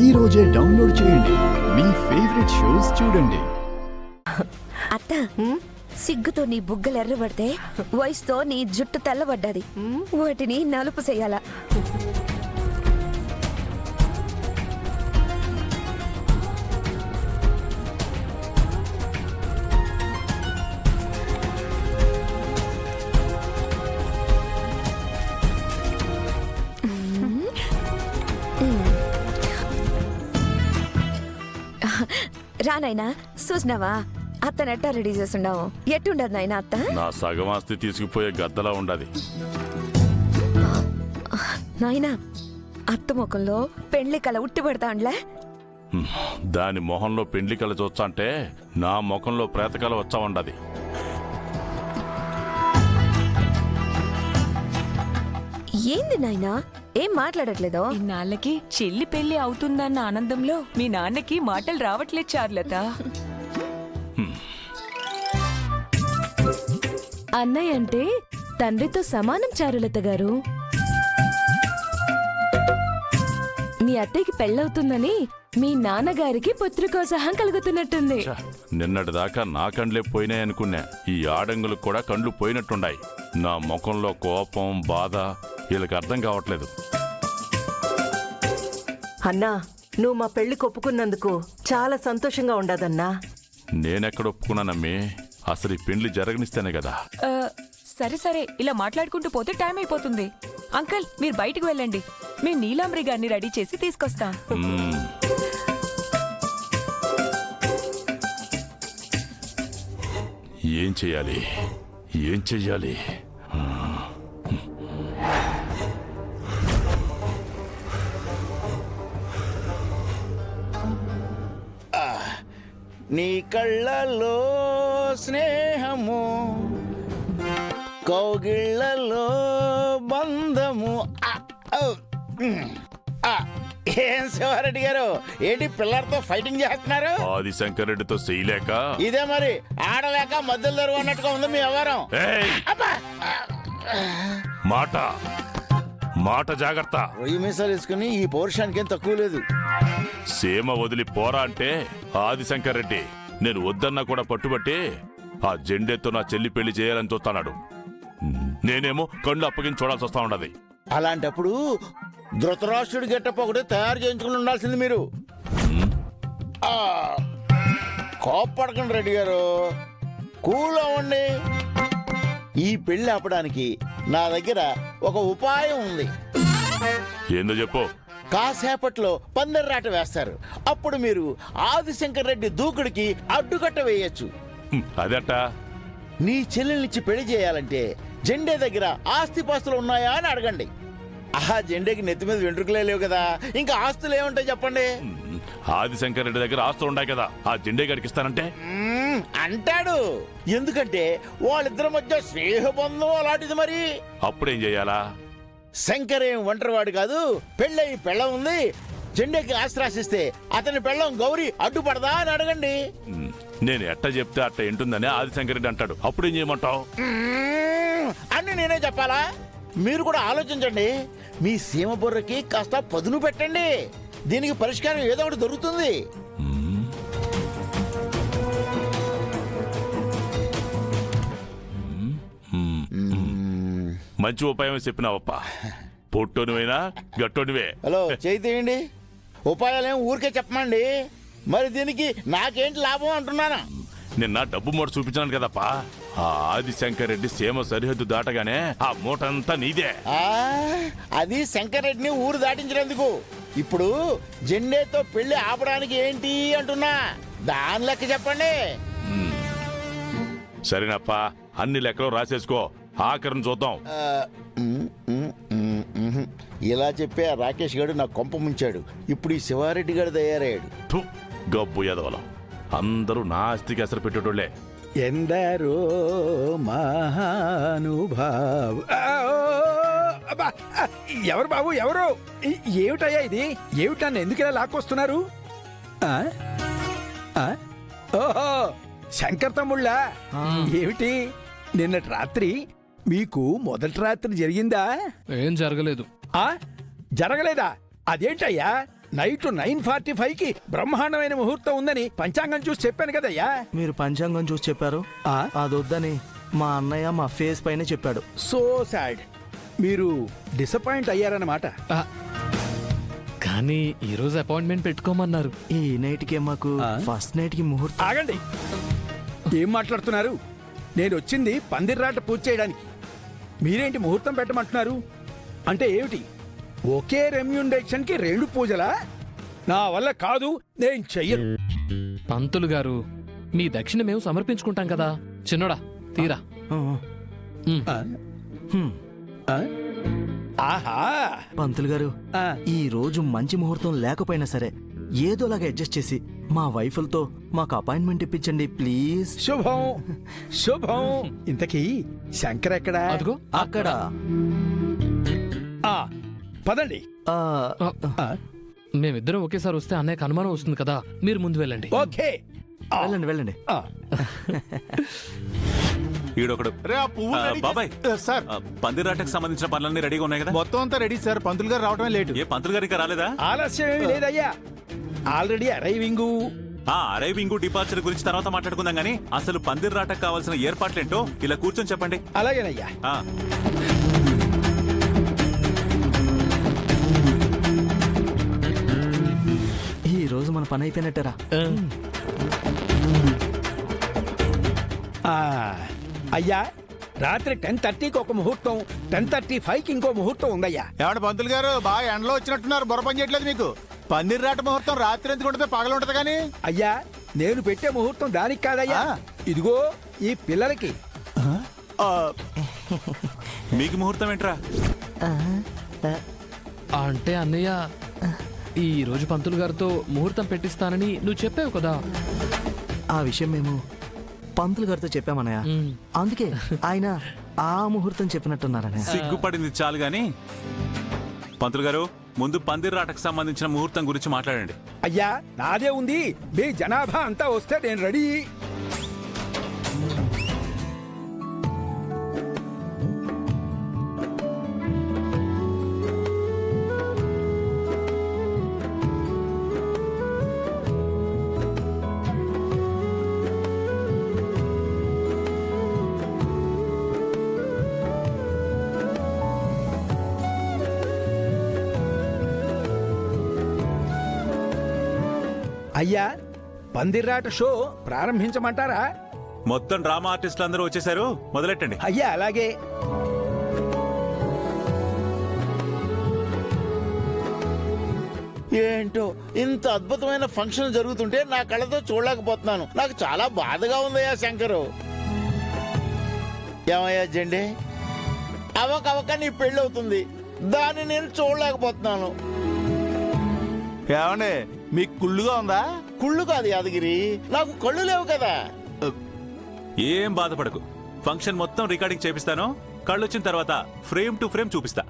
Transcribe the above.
ఈ రోజే డౌన్లోడ్ చేయండి. మీ ఫేవరెట్ షోస్ చూడండి. అత్త సిగ్గుతో నీ బుగ్గలు ఎర్రబడితే వయసుతో నీ జుట్టు తెల్లబడ్డది. వాటిని నలుపు చెయ్యాలా? రానాయనా చూసినావా అత్తనెట్టా రెడీ చేస్తున్నావు? ఎట్టుండదు నాయన అత్త? నా సగం ఆస్తి తీసుకుపోయే గద్దలా ఉండదు. నాయనా అత్త ముఖంలో పెండ్లి కల ఉట్టి పెడతాండ్లే. దాని మొహంలో పెండ్లి కళ చూస్తా అంటే నా ముఖంలో ప్రేతకళ వచ్చా ఉండదు. ఏంది నాయనా ఏం మాట్లాడట్లేదో? ఇన్నాళ్ళకి చెల్లి పెళ్లి అవుతుందన్న ఆనందంలో మీ నాన్నకి మాటలు రావట్లేదు చార్లత. అన్నయ్య అంటే తండ్రితో సమానం చారులత గారు. మీ అత్తయ్యకి పెళ్ళవుతుందని మీ నాన్నగారికి పుత్రికోత్సాహం కలుగుతున్నట్టుంది. నిన్నటిదాకా నా కండ్లే పోయినాయనుకున్నా. ఈ ఆడంగులకు కూడా కండ్లు పోయినట్టున్నాయి. నా ముఖంలో కోపం, బాధ వీళ్ళకి అర్థం కావట్లేదు. అన్నా, నువ్వు మా పెళ్లి ఒప్పుకున్నందుకు చాలా సంతోషంగా ఉండదన్నా. నేనెక్కడ ఒప్పుకున్నానమ్మి? అసలు ఈ పెండ్లి జరగనిస్తేనే కదా. సరే సరే, ఇలా మాట్లాడుకుంటూ పోతే టైం అయిపోతుంది. అంకల్ మీరు బయటికి వెళ్ళండి, మేము నీలాంబరి గారిని రెడీ చేసి తీసుకొస్తాం. ఏం చెయ్యాలి? ఏం చెయ్యాలి? నీ కళ్ళలో స్నేహము, కౌగిళ్ళలో బంధము. ఏం శివారెడ్డి గారు, ఏంటి పిల్లలతో ఫైటింగ్ చేస్తున్నారు? ఆదిశంకర్ రెడ్డితో చేయలేక ఇదే మరి ఆడలేక మధ్యలో దరువు అన్నట్టుగా ఉంది మీ వ్యవహారం. మాట మాట జాగ్రత్త. రొయ్యి మీసాలు వేసుకుని ఈ పౌరుషానికి ఏం తక్కువ లేదు. సీమ వదిలి పోరా అంటే ఆదిశంకర్ రెడ్డి నేను వద్దన్నా కూడా పట్టుబట్టి ఆ జెండేతో నా చెల్లి పెళ్లి చేయాలని చూస్తున్నాడు. నేనేమో కళ్ళు అప్పగించి చూడాల్సి వస్తా ఉండదు. అలాంటప్పుడు ధృతరాష్ట్రుడి గెట్టప్ ఒకటి తయారు చేయించుకుని ఉండాల్సింది మీరు. కోప్పడకండి రెడ్డి గారు, కూల్ అవ్వండి. ఈ పెళ్లి ఆపడానికి నా దగ్గర ఒక ఉపాయం ఉంది. ఏందో చెప్పు. కాసేపట్లో పందెర్రాట వేస్తారు. అప్పుడు మీరు ఆదిశంకర్ రెడ్డి దూకుడికి అడ్డుకట్ట వేయచ్చు. అదట నీ చెల్లెల్నిచ్చి పెళ్లి చేయాలంటే జెండే దగ్గర ఆస్తిపాస్తులు ఉన్నాయా అని అడగండి. ఆ జెండేకి నెత్తి మీద వెంట్రుకలే లేవు కదా, ఇంకా ఆస్తులు ఏముంటాయి చెప్పండి. ఆదిశంకర్ రెడ్డి దగ్గర ఆస్తులు ఉన్నాయి కదా, ఆ జెండే గడికిస్తానంటే అంటాడు. ఎందుకంటే వాళ్ళిద్దరి మధ్య స్నేహబంధం అలాంటిది. మరి అప్పుడేం చెయ్యాలా? శంకర్ ఏం ఒంటరివాడు కాదు, పెళ్ళయి పెళ్ళం ఉంది. జెండేకి ఆస్తి రాసిస్తే అతని పెళ్ళం గౌరీ అడ్డుపడదా అని అడగండి. నేను ఎట్ట చెప్తే అట్ట ఏంటుందని ఆదిశంకర్ రెడ్డి అంటాడు. అప్పుడేం చేయమంటావు? అన్ని నేనే చెప్పాలా? మీరు కూడా ఆలోచించండి. మీ సీమ బుర్రకి కాస్త పదును పెట్టండి. దీనికి పరిష్కారం ఏదో ఒకటి దొరుకుతుంది. మంచి ఉపాయం చెప్పినావప్ప. పొట్టోనివైనా గట్టోనివే. హలో, చేయి తీయండి. ఉపాయాలేం ఊరికే చెప్పమండి. మరి దీనికి నాకేంటి లాభం అంటున్నాను. నిన్న డబ్బు మూట చూపించాను కదప్పా. ఆ ఆదిశంకర్ రెడ్డి సీమ సరిహద్దు దాటగానే ఆ మూటంతా నీదే. అది శంకర్ రెడ్డిని ఊరు దాటించినందుకు. ఇప్పుడు జెండేతో పెళ్లి ఆపడానికి ఏంటి అంటున్నా, దాని లెక్క చెప్పండి. సరేనప్పా, అన్ని లెక్కలు రాసేసుకో. ఆఖరిని చూద్దాం. ఇలా చెప్పే ఆ రాకేష్ గారు నా కొంప ముంచాడు. ఇప్పుడు ఈ శివారెడ్డి గారు తయారయ్యాడు. గబ్బు ఎదవలం అందరూ నా ఆస్తికి ఎసరు పెట్టేటోళ్లే. ఎందరో మహానుభావు. ఎవరు బాబు ఎవరు? ఏమిటయ్యా ఇది? ఏమిటి నన్ను ఎందుకు ఇలా లాక్కొస్తున్నారు? ఓహో, శంకర్ తమ్ముళ్ళా? ఏమిటి నిన్నటి రాత్రి మీకు మొదటి రాత్రి జరిగిందా? ఏం జరగలేదు. జరగలేదా? అదేంటయ్యా, నైట్ 9:45కి బ్రహ్మాండమైన ముహూర్తం ఉందని పంచాంగం చూసి చెప్పాను కదయ్యా. మీరు పంచాంగం చూసి చెప్పారు ఆ? అదొద్దని మా అన్నయ్య మా ఫేస్ పైన చెప్పాడు. So sad. మీరు డిసప్పాయింట్ అయ్యారన్నమాట. కానీ ఈ రోజు అపాయింట్మెంట్ పెట్టుకోమన్నారు. ఈ నైట్కే మాకు ఆ? ఫస్ట్ నైట్ కి ముహూర్తం. ఆగండి, ఏం మాట్లాడుతున్నారు? నేను వచ్చింది పందిర్రాట పూజ చేయడానికి. మీరేంటి ముహూర్తం పెట్టమంటున్నారు? అంటే ఏమిటి, ఒకే రెమ్యూనరేషన్ కి 2 పూజలా? నా వల్ల కాదు, నేను చెయ్యను. పంతులు గారు, మీ దక్షిణ మేము సమర్పించుకుంటాం కదా. చిన్నోడా తీరా. ఆ, ఆ? హ్మ్. ఆ? ఆహా. పంతులు గారు, ఆ. ఈ రోజు మంచి ముహూర్తం లేకపోయినా సరే ఏదోలాగా అడ్జస్ట్ చేసి మా వైఫులతో మాకు అపాయింట్మెంట్ ఇప్పించండి ప్లీజ్. శుభం శుభం. ఇంతకీ శంకర్ ఎక్కడా? అదిగో అక్కడ ఆ, పదండి. ఆ, ఆ, మేమిద్దరం ఒకేసారి వస్తే అన్నయ్యకు అనుమానం వస్తుంది కదా. మీరు ముందు వెళ్ళండి. ఓకే. ఆ, వెళ్ళండి వెళ్ళండి. ఆ. ఈడొకడు బాబాయ్ సార్, పందిరాటకు సంబంధించిన పనులన్నీ రెడీగా ఉన్నాయి కదా? మొత్తం అంతా రెడీ సార్. పంతులు గారు రావడమే లేటు. ఏ పంతులు గారు ఇంకా రాలేదా? ఆలస్యం ఏమీ లేదయ్యా, ఆల్రెడీ అరైవింగు. అరైవింగ్ డిపార్చర్ గురించి తర్వాత మాట్లాడుకుందాం గానీ అసలు పందిరాటకు కావాల్సిన ఏర్పాట్లేంటో ఇలా కూర్చొని చెప్పండి. అలాగేనయ్యా. ఆ, ఈ రోజు మన పని అయిపోయినట్టరా. ఆ, అయ్యా, రాత్రి 10:30కి ఒక ముహూర్తం, 10:35కి ఇంకో ముహూర్తం ఉందయ్యా. ఏమంటే పంతులు గారు బాగా ఎండలో వచ్చినట్టున్నారు, బుర్ర పని చేయట్లేదు మీకు. పందిర్రాట ముహూర్తం రాత్రి ఎందుకు ఉంటుంది, పగలు ఉంటుంది కానీ. అయ్యా, నేను పెట్టే ముహూర్తం దానికి కాదయ్యా, ఇదిగో ఈ పిల్లలకి. మీకు ముహూర్తం ఏంట్రా? అంటే అన్నయ్య, ఈ రోజు పంతులు గారితో ముహూర్తం పెట్టిస్తానని నువ్వు చెప్పావు కదా. ఆ విషయం మేము పంతులు గారితో చెప్పామన్నయ్య. అందుకే ఆయన ఆ ముహూర్తం చెప్పినట్టున్నారన్నయ్య. సిగ్గుపడింది చాలు గాని పంతులు గారు, ముందు పందిరాటకు సంబంధించిన ముహూర్తం గురించి మాట్లాడండి. అయ్యా, నాదే ఉంది, మీ జనాభా అంతా వస్తే నేను రెడీ. అయ్యా, పందిర్రాట షో ప్రారంభించమంటారా? మొత్తం డ్రామా ఆర్టిస్టులు అందరూ వచ్చేసారు, మొదలెట్టండి. అయ్యా అలాగే. ఏంటో ఇంత అద్భుతమైన ఫంక్షన్ జరుగుతుంటే నా కళ్ళతో చూడలేకపోతున్నాను. నాకు చాలా బాధగా ఉందయ్యా శంకరు. ఏమయ్యా జెండే, అవక నీ పెళ్ళి అవుతుంది, దాన్ని నేను చూడలేకపోతున్నాను. ఏమండి మీకు కుళ్ళుగా ఉందా? కుళ్ళు కాదు యాదగిరి, నాకు కళ్ళు లేవు కదా. ఏం బాధపడకు, ఫంక్షన్ మొత్తం రికార్డింగ్ చేపిస్తాను. కళ్ళు వచ్చిన తర్వాత ఫ్రేమ్ టు ఫ్రేమ్ చూపిస్తా.